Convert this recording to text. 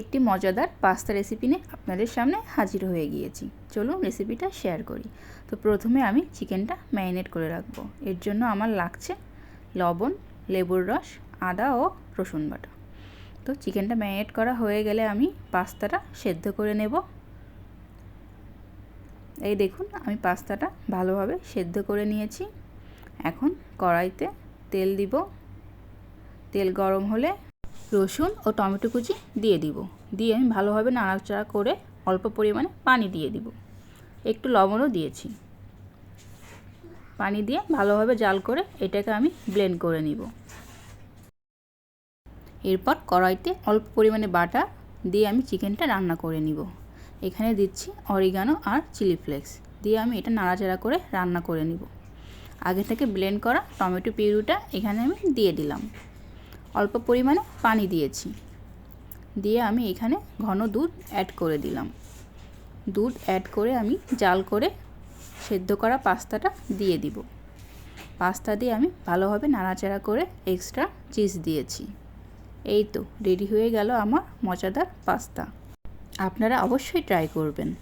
একটি মজাদার pasta recipe নিয়ে আপনাদের সামনে হাজির হয়ে গিয়েছি। চলুন রেসিপিটা শেয়ার করি। তো প্রথমে আমি চিকেনটা ম্যারিনেট করে রাখবো। এর জন্য আমার লাগছে লবণ, লেবুর রস, আদা ও রসুন বাটা। তো চিকেনটা ম্যারিনেট করা হয়ে গেলে আমি পাস্তাটা সেদ্ধ করে নেব। এই দেখুন আমি পাস্তাটা ভালোভাবে সেদ্ধ করে নিয়েছি। এখন কড়াইতে তেল দিব। তেল গরম হলে রসুন ও টমেটো কুচি দিয়ে দিব। দিয়ে আমি ভালোভাবে নাড়াচাড়া করে অল্প পরিমাণে পানি দিয়ে দিব। একটু লবণও দিয়েছি। পানি দিয়ে ভালোভাবে জাল করে এটাকে আমি ব্লেন্ড করে নিব। এরপর কড়াইতে অল্প পরিমাণে বাটার দিয়ে আমি চিকেনটা রান্না করে নিব। এখানে দিচ্ছি অরিগানো আর চিলি ফ্লেক্স দিয়ে আমি এটা নাড়াচাড়া করে রান্না করে নিব। আগে থেকে ব্লেন্ড করা টমেটো পিউরিটা এখানে আমি দিয়ে দিলাম। অল্প পরিমাণে পানি দিয়েছি। দিয়ে আমি এখানে ঘন দুধ অ্যাড করে দিলাম। দুধ অ্যাড করে আমি জাল করে সেদ্ধ করা পাস্তাটা দিয়ে দিব। পাস্তা দিয়ে আমি ভালোভাবে নাড়াচাড়া করে এক্সট্রা চিজ দিয়েছি। এই তো রেডি হয়ে গেল আমার মজাদার পাস্তা। আপনারা অবশ্যই ট্রাই করবেন।